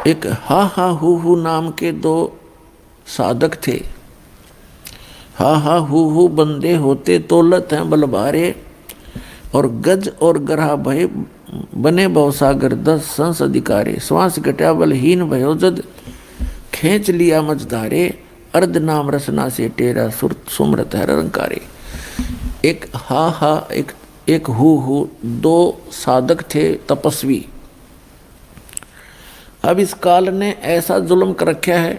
एक हा हा हु नाम के दो साधक थे। हा हा हु बंदे होते तोलत हैं बलभारे, और गज और गरहा भय बने भवसागर 10 संस अधिकारे। श्वास घटा बलहीन भयो जद खींच लिया मझधारे, अर्ध नाम रसना से टेरा सुरत सुमरत है रंकारे। एक हा एक हु दो साधक थे तपस्वी। अब इस काल ने ऐसा जुल्म कर रखा है,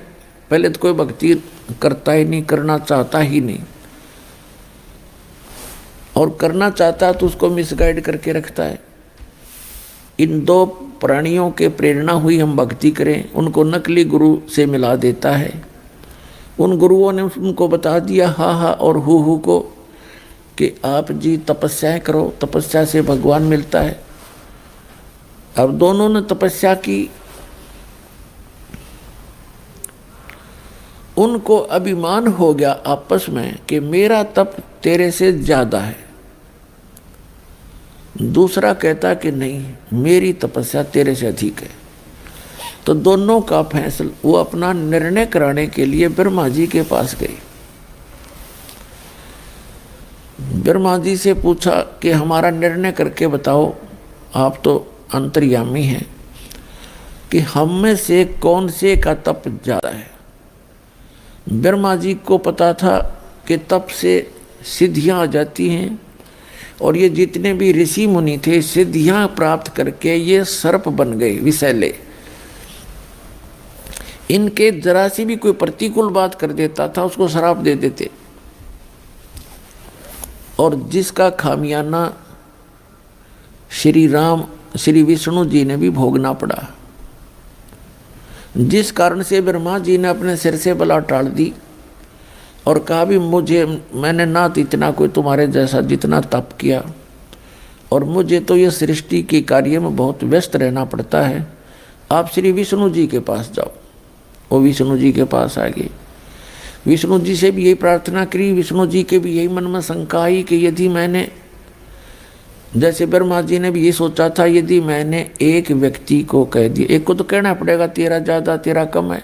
पहले तो कोई भक्ति करता ही नहीं, करना चाहता ही नहीं, और करना चाहता तो उसको मिसगाइड करके रखता है। इन दो प्राणियों के प्रेरणा हुई हम भक्ति करें, उनको नकली गुरु से मिला देता है। उन गुरुओं ने उनको बता दिया हा और हु को कि आप जी तपस्याएं करो, तपस्या से भगवान मिलता है। अब दोनों ने तपस्या की, उनको अभिमान हो गया आपस में कि मेरा तप तेरे से ज्यादा है। दूसरा कहता कि नहीं, मेरी तपस्या तेरे से अधिक है। तो दोनों का फैसला, वो अपना निर्णय कराने के लिए ब्रह्मा जी के पास गए। ब्रह्मा जी से पूछा कि हमारा निर्णय करके बताओ, आप तो अंतर्यामी हैं, कि हम में से कौन से का तप ज्यादा है। ब्रह्मा जी को पता था कि तप से सिद्धियां आ जाती हैं, और ये जितने भी ऋषि मुनि थे सिद्धियां प्राप्त करके ये सर्प बन गए विषैले। इनके जरा सी भी कोई प्रतिकूल बात कर देता था उसको श्राप दे देते, और जिसका खामियाना श्री विष्णु जी ने भी भोगना पड़ा, जिस कारण से ब्रह्मा जी ने अपने सिर से बला टाल दी और कहा भी मैंने ना तो इतना कोई तुम्हारे जैसा जितना तप किया, और मुझे तो ये सृष्टि के कार्य में बहुत व्यस्त रहना पड़ता है, आप श्री विष्णु जी के पास जाओ। वो विष्णु जी के पास आ गए। विष्णु जी से भी यही प्रार्थना करी, विष्णु जी के भी यही मन में शंका आई कि यदि मैंने, जैसे ब्रह्मा जी ने भी ये सोचा था, यदि मैंने एक व्यक्ति को कह दिया, एक को तो कहना पड़ेगा तेरा ज़्यादा तेरा कम है,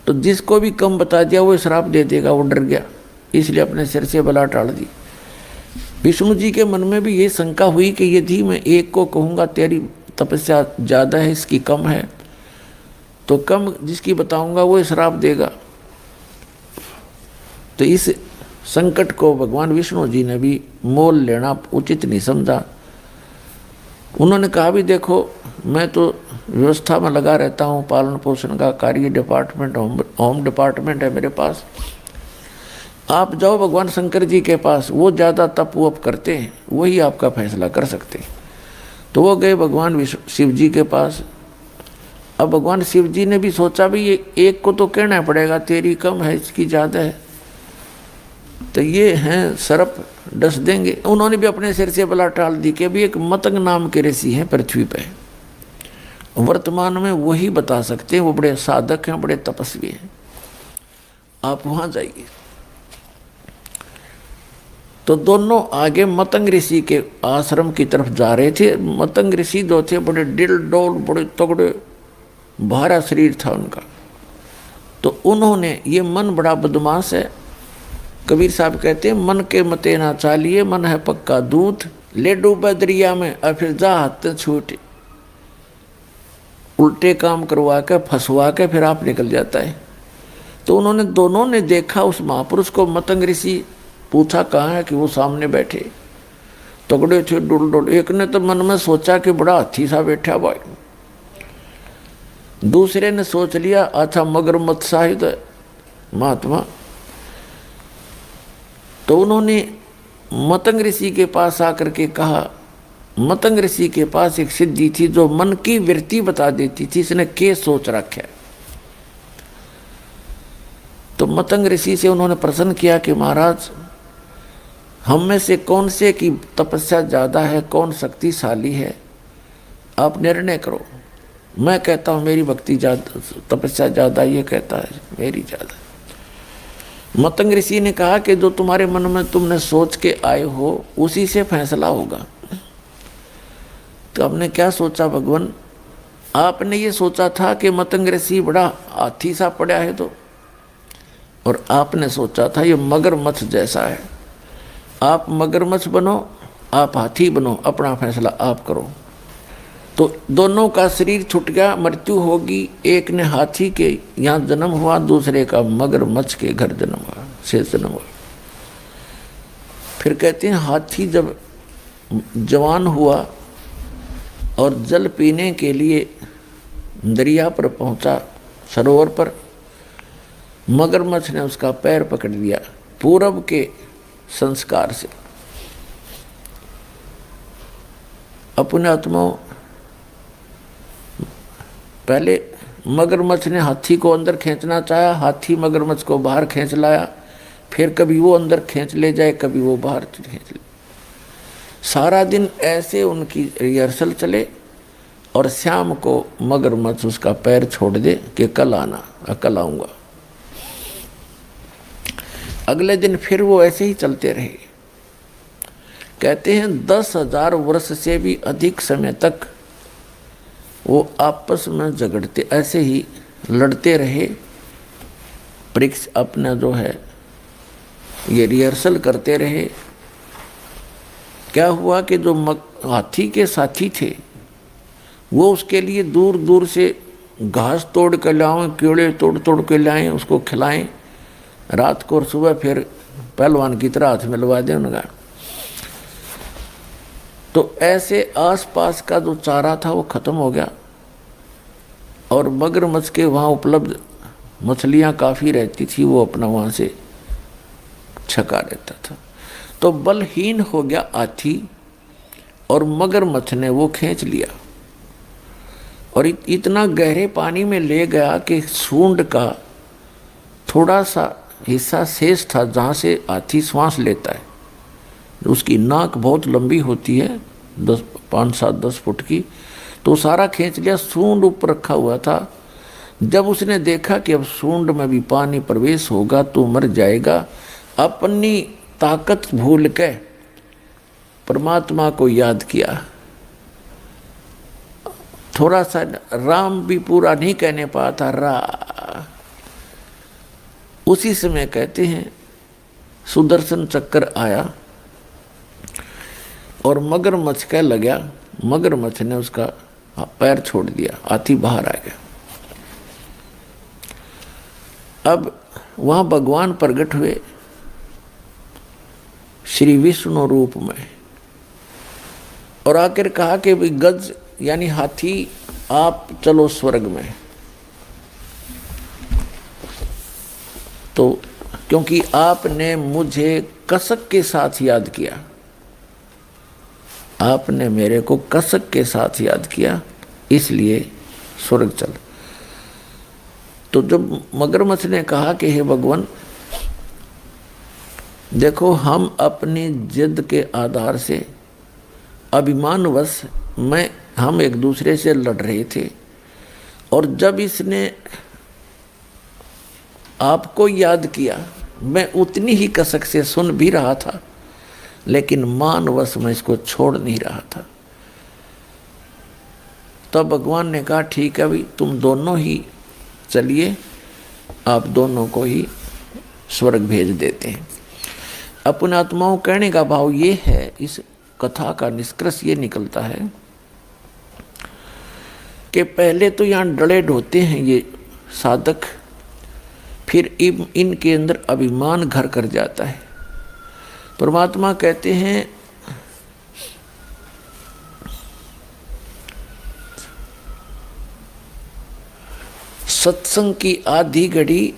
तो जिसको भी कम बता दिया वो श्राप दे देगा, वो डर गया, इसलिए अपने सिर से बला टाल दी। विष्णु जी के मन में भी ये शंका हुई कि यदि मैं एक को कहूँगा तेरी तपस्या ज़्यादा है इसकी कम है, तो कम जिसकी बताऊँगा वो श्राप देगा। तो इस संकट को भगवान विष्णु जी ने भी मोल लेना उचित नहीं समझा। उन्होंने कहा भी देखो, मैं तो व्यवस्था में लगा रहता हूँ, पालन पोषण का कार्य डिपार्टमेंट, होम डिपार्टमेंट है मेरे पास, आप जाओ भगवान शंकर जी के पास, वो ज़्यादा तप वप करते हैं, वही आपका फैसला कर सकते हैं। तो वो गए भगवान शिव जी के पास। अब भगवान शिव जी ने भी सोचा भी ये एक को तो कहना पड़ेगा तेरी कम है इसकी ज़्यादा है, तो ये हैं सर्प डस देंगे। उन्होंने भी अपने सिर से बला टाल दी कि अभी एक मतंग नाम के ऋषि हैं पृथ्वी पे, वर्तमान में वही बता सकते हैं, वो बड़े साधक हैं, बड़े तपस्वी हैं, आप वहाँ जाइए। तो दोनों आगे मतंग ऋषि के आश्रम की तरफ जा रहे थे। मतंग ऋषि जो थे बड़े डिल डोल, बड़े तगड़े, भारा शरीर था उनका। तो उन्होंने, ये मन बड़ा बदमाश है, कबीर साहब कहते हैं मन के मते ना चालिए, मन है पक्का दूध, ले डूबे दरिया में और फिर जा हाथ छूटे। उल्टे काम करवा के फंसवा के फिर आप निकल जाता है। तो उन्होंने दोनों ने देखा उस महापुरुष को। मतंग ऋषि पूछा कहाँ है, कि वो सामने बैठे तगड़े थे डुल डुल। एक ने तो मन में सोचा कि बड़ा हाथी सा बैठा भाई, दूसरे ने सोच लिया अच्छा मगरमच्छ साहित है महात्मा। तो उन्होंने मतंग ऋषि के पास आकर के कहा, मतंग ऋषि के पास एक सिद्धि थी जो मन की वृत्ति बता देती थी, इसने क्या सोच रखा है। तो मतंग ऋषि से उन्होंने प्रश्न किया कि महाराज, हम में से कौन से की तपस्या ज़्यादा है, कौन शक्तिशाली है, आप निर्णय करो। मैं कहता हूँ मेरी भक्ति ज़्यादा, तपस्या ज़्यादा, ये कहता है मेरी ज़्यादा। मतंग ऋषि ने कहा कि जो तुम्हारे मन में तुमने सोच के आए हो उसी से फैसला होगा। तो हमने क्या सोचा भगवान, आपने ये सोचा था कि मतंग ऋषि बड़ा हाथी सा पड़ा है तो, और आपने सोचा था ये मगरमच्छ जैसा है। आप मगरमच्छ बनो, आप हाथी बनो, अपना फैसला आप करो। तो दोनों का शरीर छूट गया, मृत्यु होगी। एक ने हाथी के यहाँ जन्म हुआ, दूसरे का मगरमच्छ के घर जन्म हुआ, से जन्म हुआ। फिर कहते हैं हाथी जब जवान हुआ और जल पीने के लिए दरिया पर पहुंचा, सरोवर पर, मगरमच्छ ने उसका पैर पकड़ लिया पूरब के संस्कार से। अपने आत्माओं, पहले मगरमच्छ ने हाथी को अंदर खींचना चाहा, हाथी मगरमच्छ को बाहर खींच लाया, फिर कभी वो अंदर खींच ले जाए, कभी वो बाहर खींच ले। सारा दिन ऐसे उनकी रिहर्सल चले और शाम को मगरमच्छ उसका पैर छोड़ दे कि कल आना, कल आऊँगा। अगले दिन फिर वो ऐसे ही चलते रहे। कहते हैं 10,000 वर्ष से भी अधिक समय तक वो आपस में झगड़ते, ऐसे ही लड़ते रहे। परीक्ष अपना जो है ये रिहर्सल करते रहे। क्या हुआ कि जो हाथी के साथी थे वो उसके लिए दूर दूर से घास तोड़ के लाएं, कीड़े तोड़ तोड़ के लाएं, उसको खिलाएं रात को, और सुबह फिर पहलवान की तरह हाथ मिलवा दें उनका। तो ऐसे आसपास का जो चारा था वो खत्म हो गया, और मगरमच्छ के वहाँ उपलब्ध मछलियाँ काफ़ी रहती थी, वो अपना वहाँ से छका रहता था। तो बलहीन हो गया हाथी और मगरमच्छ ने वो खींच लिया और इतना गहरे पानी में ले गया कि सूंड का थोड़ा सा हिस्सा शेष था जहाँ से हाथी श्वास लेता है। उसकी नाक बहुत लंबी होती है, 5-7-10 फुट की, तो सारा खींच लिया। सूंड ऊपर रखा हुआ था। जब उसने देखा कि अब सूंड में भी पानी प्रवेश होगा तो मर जाएगा, अपनी ताकत भूल के परमात्मा को याद किया। थोड़ा सा राम भी पूरा नहीं कहने पाता, रा। उसी समय कहते हैं सुदर्शन चक्र आया और मगरमच्छ कह लगा, मगरमच्छ ने उसका पैर छोड़ दिया, हाथी बाहर आ गया। अब वहाँ भगवान प्रकट हुए श्री विष्णु रूप में, और आकर कहा कि भाई गज यानी हाथी आप चलो स्वर्ग में। तो क्योंकि आपने मुझे कसक के साथ याद किया, आपने मेरे को कसक के साथ याद किया, इसलिए स्वर्ग चल। तो जब मगरमच्छ ने कहा कि हे भगवान, देखो हम अपनी जिद के आधार से अभिमानवश हम एक दूसरे से लड़ रहे थे, और जब इसने आपको याद किया मैं उतनी ही कसक से सुन भी रहा था, लेकिन मानवश मैं इसको छोड़ नहीं रहा था। तब भगवान ने कहा ठीक है भाई, तुम दोनों ही चलिए, आप दोनों को ही स्वर्ग भेज देते हैं। अपने आत्माओं कहने का भाव ये है, इस कथा का निष्कर्ष ये निकलता है कि पहले तो यहाँ डले ढोते हैं ये साधक, फिर इनके अंदर अभिमान घर कर जाता है। परमात्मा कहते हैं सत्संग की आधी घड़ी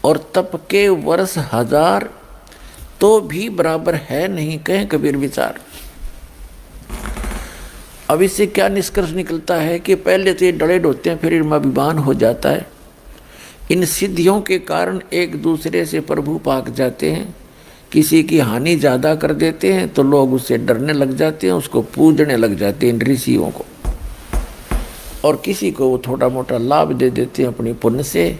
और तप के वर्ष 1000 तो भी बराबर है नहीं, कहें कबीर विचार। अब इससे क्या निष्कर्ष निकलता है कि पहले तो ये डरे ढोते हैं, फिर इनमें अभिमान हो जाता है। इन सिद्धियों के कारण एक दूसरे से प्रभु पाक जाते हैं, किसी की हानि ज़्यादा कर देते हैं तो लोग उससे डरने लग जाते हैं, उसको पूजने लग जाते हैं इन ऋषियों को, और किसी को वो थोड़ा मोटा लाभ दे देते हैं अपनी पुण्य से,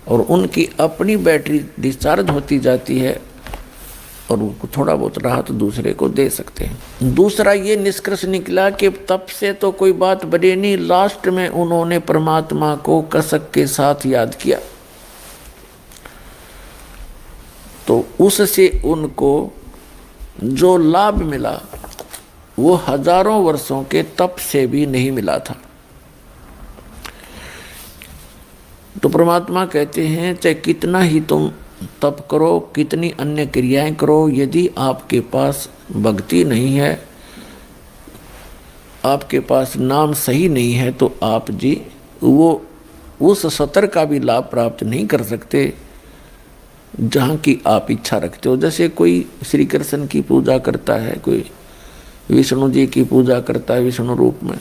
और उनकी अपनी बैटरी डिस्चार्ज होती जाती है और उनको थोड़ा बहुत राहत दूसरे को दे सकते हैं। दूसरा ये निष्कर्ष निकला कि तप से तो कोई बात बने नहीं, लास्ट में उन्होंने परमात्मा को कसक के साथ याद किया, तो उससे उनको जो लाभ मिला वो हजारों वर्षों के तप से भी नहीं मिला था। तो परमात्मा कहते हैं चाहे कितना ही तुम तप करो, कितनी अन्य क्रियाएं करो, यदि आपके पास भक्ति नहीं है, आपके पास नाम सही नहीं है, तो आप जी वो उस सतर का भी लाभ प्राप्त नहीं कर सकते जहाँ की आप इच्छा रखते हो। जैसे कोई श्री कृष्ण की पूजा करता है, कोई विष्णु जी की पूजा करता है विष्णु रूप में,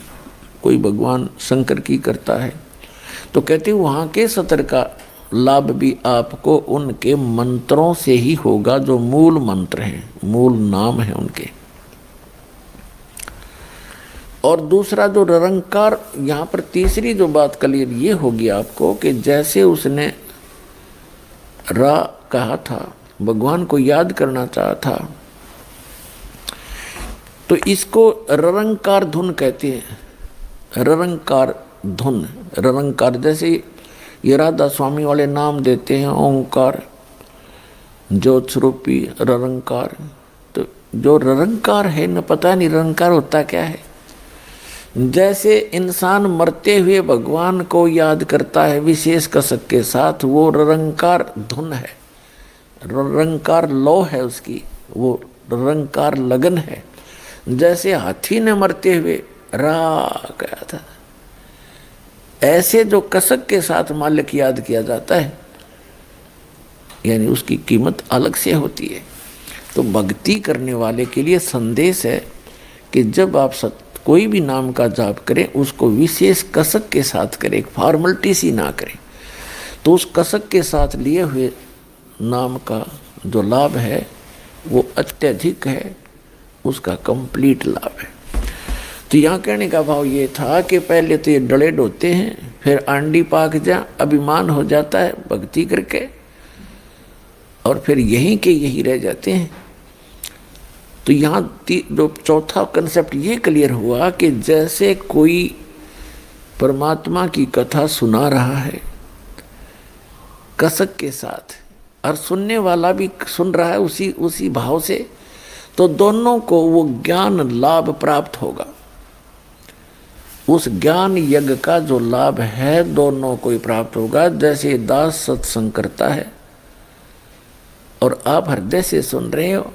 कोई भगवान शंकर की करता है, तो कहते वहाँ के सतर का लाभ भी आपको उनके मंत्रों से ही होगा, जो मूल मंत्र हैं, मूल नाम है उनके। और दूसरा जो निरंकार, यहाँ पर तीसरी जो बात क्लियर ये होगी आपको कि जैसे उसने रा कहा था, भगवान को याद करना चाहा था, तो इसको निरंकार धुन कहते हैं। निरंकार धुन, निरंकार जैसे ये राधा स्वामी वाले नाम देते हैं ओंकार, ज्योत स्वरूपी निरंकार। तो जो निरंकार है न, पता नहीं निरंकार होता क्या है। जैसे इंसान मरते हुए भगवान को याद करता है विशेष कसक के साथ, वो निरंकार धुन है, निरंकार लौ है उसकी, वो निरंकार लगन है। जैसे हाथी ने मरते हुए रा गया था, ऐसे जो कसक के साथ मालिक याद किया जाता है, यानी उसकी कीमत अलग से होती है। तो भक्ति करने वाले के लिए संदेश है कि जब आप कोई भी नाम का जाप करें, उसको विशेष कसक के साथ करें, फॉर्मलिटी सी ना करें। तो उस कसक के साथ लिए हुए नाम का जो लाभ है वो अत्यधिक है, उसका कंप्लीट लाभ है। तो यहाँ कहने का भाव ये था कि पहले तो ये डले डोते हैं, फिर आंडी पाक जा अभिमान हो जाता है भक्ति करके, और फिर यहीं के यही रह जाते हैं। तो यहाँ जो चौथा कंसेप्ट ये क्लियर हुआ कि जैसे कोई परमात्मा की कथा सुना रहा है कसक के साथ, और सुनने वाला भी सुन रहा है उसी भाव से, तो दोनों को वो ज्ञान लाभ प्राप्त होगा। उस ज्ञान यज्ञ का जो लाभ है दोनों को ही प्राप्त होगा। जैसे दास सत्संग करता है और आप हृदय से सुन रहे हो,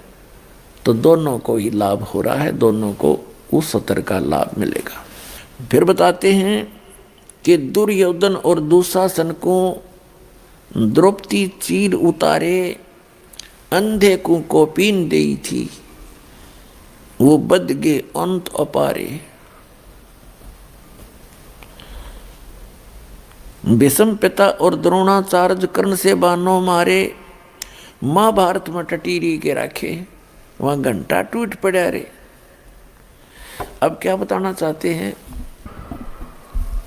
तो दोनों को ही लाभ हो रहा है, दोनों को उस सतर का लाभ मिलेगा। फिर बताते हैं कि दुर्योधन और दुशासन को द्रौपदी चीर उतारे, अंधे को कोपीन देई थी, वो बद गे अंत अपारे। भीष्म पिता और द्रोणाचार्य कर्ण से बानों मारे, महाभारत में टटीरी के रखे, वहाँ घंटा टूट पड़ा रे। अब क्या बताना चाहते हैं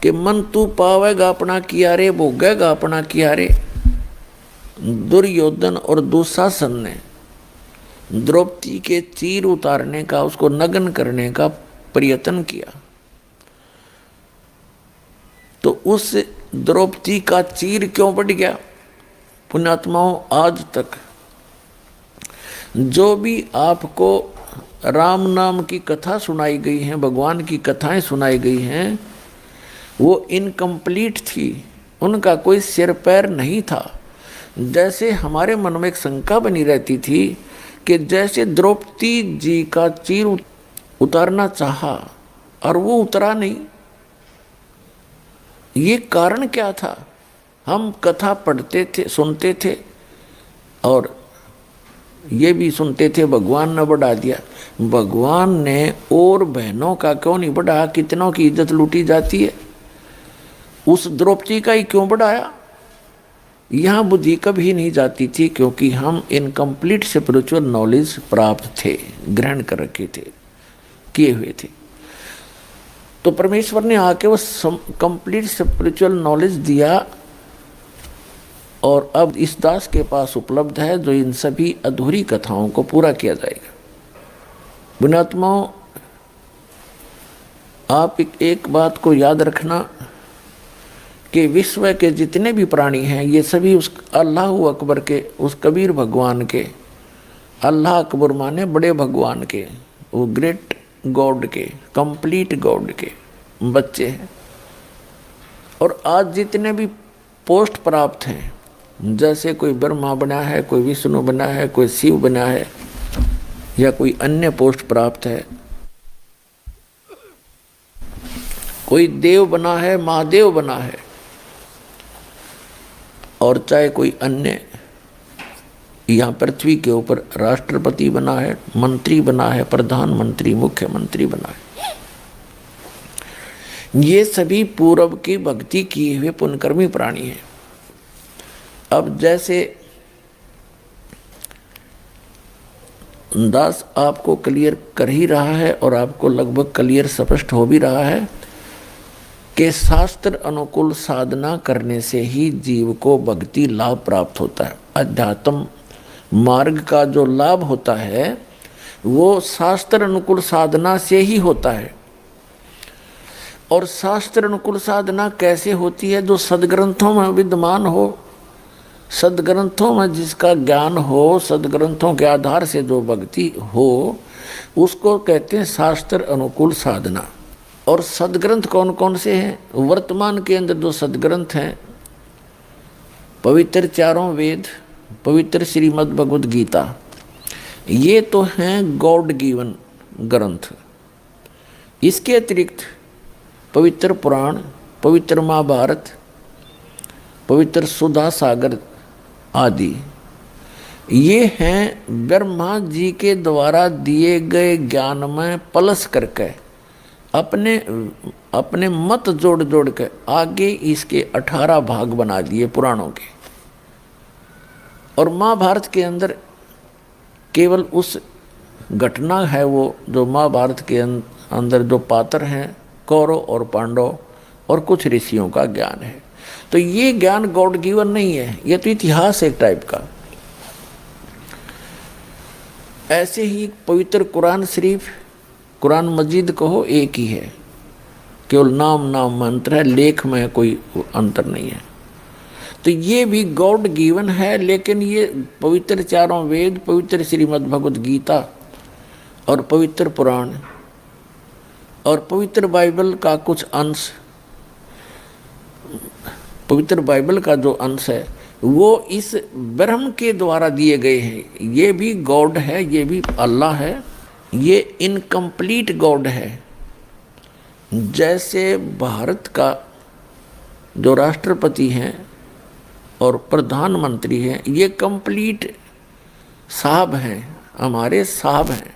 कि मन तू पावेगा अपना किया रे, भोगेगा अपना किया रे। दुर्योधन और दुशासन ने द्रौपदी के चीर उतारने का, उसको नग्न करने का प्रयत्न किया, तो उस द्रौपदी का चीर क्यों बढ़ गया? पुण्यात्माओं, आज तक जो भी आपको राम नाम की कथा सुनाई गई है, भगवान की कथाएं सुनाई गई हैं, वो इनकम्प्लीट थी, उनका कोई सिर पैर नहीं था। जैसे हमारे मन में एक शंका बनी रहती थी कि जैसे द्रौपदी जी का चीर उतारना चाहा और वो उतरा नहीं, ये कारण क्या था? हम कथा पढ़ते थे, सुनते थे, और ये भी सुनते थे भगवान ने बढ़ा दिया। भगवान ने और बहनों का क्यों नहीं बढ़ाया? कितनों की इज्जत लूटी जाती है, उस द्रौपदी का ही क्यों बढ़ाया? यहाँ बुद्धि कभी नहीं जाती थी, क्योंकि हम इनकम्प्लीट स्पिरिचुअल नॉलेज प्राप्त थे, ग्रहण कर रखे थे, किए हुए थे। तो परमेश्वर ने आके वो कंप्लीट स्पिरिचुअल नॉलेज दिया, और अब इस दास के पास उपलब्ध है जो इन सभी अधूरी कथाओं को पूरा किया जाएगा। पुण्यात्माओं, आप एक बात को याद रखना कि विश्व के जितने भी प्राणी हैं ये सभी उस अल्लाह अकबर के, उस कबीर भगवान के, अल्लाह अकबर माने बड़े भगवान के, वो ग्रेट गॉड के, कंप्लीट गॉड के बच्चे हैं। और आज जितने भी पोस्ट प्राप्त हैं, जैसे कोई ब्रह्मा बना है, कोई विष्णु बना है, कोई शिव बना है, या कोई अन्य पोस्ट प्राप्त है, कोई देव बना है, महादेव बना है, और चाहे कोई अन्य यहाँ पृथ्वी के ऊपर राष्ट्रपति बना है, मंत्री बना है, प्रधानमंत्री, मुख्यमंत्री बना है, ये सभी पूर्व की भक्ति किए हुए पुण्यकर्मी प्राणी हैं। अब जैसे दास आपको क्लियर कर ही रहा है और आपको लगभग क्लियर स्पष्ट हो भी रहा है कि शास्त्र अनुकूल साधना करने से ही जीव को भक्ति लाभ प्राप्त होता है। अध्यात्म मार्ग का जो लाभ होता है वो शास्त्र अनुकूल साधना से ही होता है। और शास्त्र अनुकूल साधना कैसे होती है? जो सदग्रंथों में विद्यमान हो, सदग्रंथों में जिसका ज्ञान हो, सदग्रंथों के आधार से जो भक्ति हो, उसको कहते हैं शास्त्र अनुकूल साधना। और सदग्रंथ कौन कौन से हैं? वर्तमान के अंदर जो सदग्रंथ हैं, पवित्र चारों वेद, पवित्र श्रीमद् भगवद गीता, ये तो हैं गॉड गिवन ग्रंथ। इसके अतिरिक्त पवित्र पुराण, पवित्र महाभारत, पवित्र सुधा सागर आदि, ये हैं ब्रह्मा जी के द्वारा दिए गए ज्ञान में प्लस करके अपने मत जोड़ जोड़ के आगे इसके 18 भाग बना दिए पुराणों के। और महाभारत के अंदर केवल उस घटना है, वो जो महाभारत के अंदर जो पात्र हैं, कौरव और पांडव और कुछ ऋषियों का ज्ञान है। तो ये ज्ञान गॉड गिवन नहीं है, ये तो इतिहास एक टाइप का। ऐसे ही पवित्र कुरान शरीफ, कुरान मजीद कहो, एक ही है, केवल नाम मंत्र है, लेख में कोई अंतर नहीं है। तो ये भी गॉड गिवन है, लेकिन ये पवित्र चारों वेद, पवित्र श्रीमद् भगवद गीता और पवित्र पुराण और पवित्र बाइबल का कुछ अंश, पवित्र बाइबल का जो अंश है वो इस ब्रह्म के द्वारा दिए गए हैं। ये भी गॉड है, ये भी अल्लाह है, ये इनकम्प्लीट गॉड है। जैसे भारत का जो राष्ट्रपति हैं और प्रधानमंत्री हैं, ये कंप्लीट साहब हैं, हमारे साहब हैं।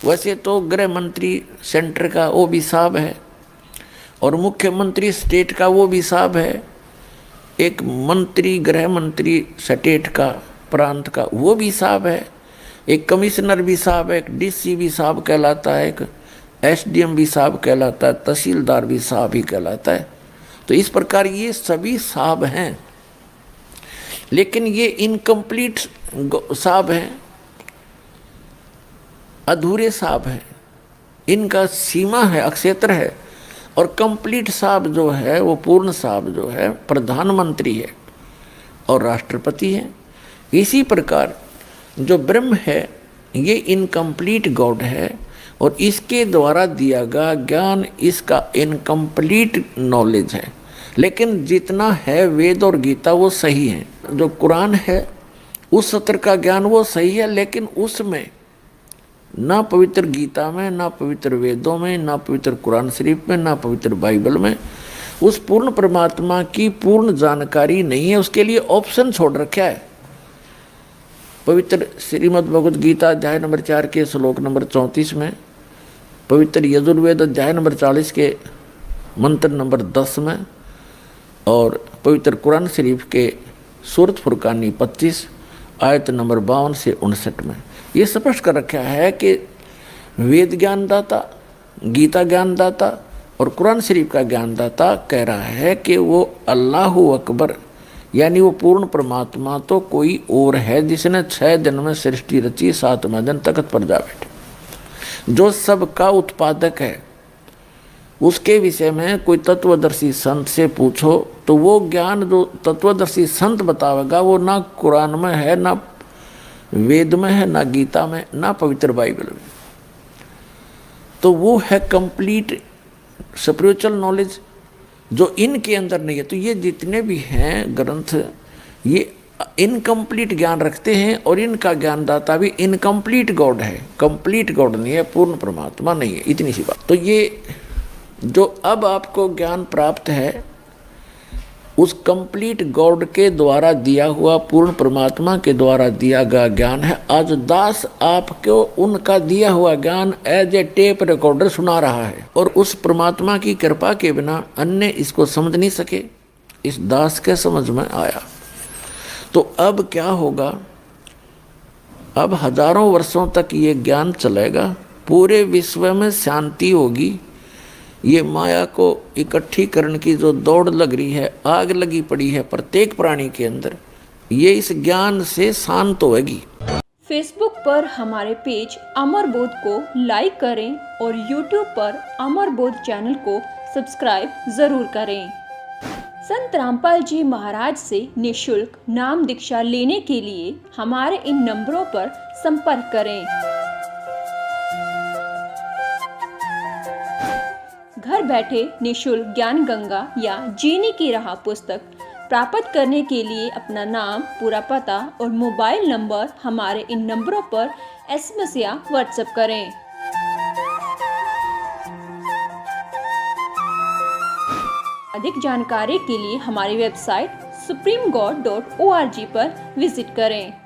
वैसे तो गृह मंत्री सेंटर का वो भी साहब है, और मुख्यमंत्री स्टेट का वो भी साहब है, एक मंत्री गृह मंत्री स्टेट का, प्रांत का, वो भी साहब है, एक कमिश्नर भी साहब है, एक डीसी भी साहब कहलाता है, एक एसडीएम भी साहब कहलाता है, तहसीलदार भी साहब ही कहलाता है। तो इस प्रकार ये सभी साहब हैं, लेकिन ये इनकम्प्लीट साहब हैं, अधूरे साहब हैं, इनका सीमा है, अक्षेत्र है। और कंप्लीट साहब जो है, वो पूर्ण साहब जो है, प्रधानमंत्री है और राष्ट्रपति है। इसी प्रकार जो ब्रह्म है ये इनकम्प्लीट गॉड है, और इसके द्वारा दिया गया ज्ञान इसका इनकम्प्लीट नॉलेज है। लेकिन जितना है वेद और गीता वो सही है, जो कुरान है उस सत्र का ज्ञान वो सही है, लेकिन उसमें ना पवित्र गीता में, ना पवित्र वेदों में, ना पवित्र कुरान शरीफ में, ना पवित्र बाइबल में उस पूर्ण परमात्मा की पूर्ण जानकारी नहीं है। उसके लिए ऑप्शन छोड़ रखा है। पवित्र श्रीमद् भगवद गीता अध्याय नंबर 4 के श्लोक नंबर 34 में, पवित्र यजुर्वेद अध्याय नंबर 40 के मंत्र नंबर 10 में, और पवित्र कुरान शरीफ के सूरत फुरकानी 25 आयत नंबर 52 से 59 में ये स्पष्ट कर रखा है कि वेद ज्ञानदाता, गीता ज्ञानदाता और कुरान शरीफ का ज्ञानदाता कह रहा है कि वो अल्लाह अकबर यानी वो पूर्ण परमात्मा तो कोई और है जिसने 6 दिन में सृष्टि रची, 7वें दिन तख्त पर जा बैठे, जो सबका उत्पादक है। उसके विषय में कोई तत्वदर्शी संत से पूछो तो वो ज्ञान जो तत्वदर्शी संत बतावेगा वो ना कुरान में है, ना वेद में है, ना गीता में, ना पवित्र बाइबल में। तो वो है कंप्लीट स्पिरिचुअल नॉलेज जो इनके अंदर नहीं है। तो ये जितने भी हैं ग्रंथ ये इनकम्प्लीट ज्ञान रखते हैं और इनका ज्ञानदाता भी इनकम्प्लीट गॉड है, कंप्लीट गॉड नहीं है, पूर्ण परमात्मा नहीं है। इतनी सी बात। तो ये जो अब आपको ज्ञान प्राप्त है उस कंप्लीट गॉड के द्वारा दिया हुआ, पूर्ण परमात्मा के द्वारा दिया गया ज्ञान है। आज दास आपको उनका दिया हुआ ज्ञान एज ए टेप रिकॉर्डर सुना रहा है और उस परमात्मा की कृपा के बिना अन्य इसको समझ नहीं सके। इस दास के समझ में आया। तो अब क्या होगा, अब हजारों वर्षों तक ये ज्ञान चलेगा, पूरे विश्व में शांति होगी। ये माया को इकट्ठी करने की जो दौड़ लग रही है, आग लगी पड़ी है प्रत्येक प्राणी के अंदर, ये इस ज्ञान से शांत होगी। फेसबुक पर हमारे पेज अमर बोध को लाइक करें और यूट्यूब पर अमर बोध चैनल को सब्सक्राइब जरूर करें। संत रामपाल जी महाराज से निःशुल्क नाम दीक्षा लेने के लिए हमारे इन नंबरों पर संपर्क करें। घर बैठे निःशुल्क ज्ञान गंगा या जीने की राह पुस्तक प्राप्त करने के लिए अपना नाम, पूरा पता और मोबाइल नंबर हमारे इन नंबरों पर SMS या WhatsApp करें। अधिक जानकारी के लिए हमारी वेबसाइट supremegod.org पर विजिट करें।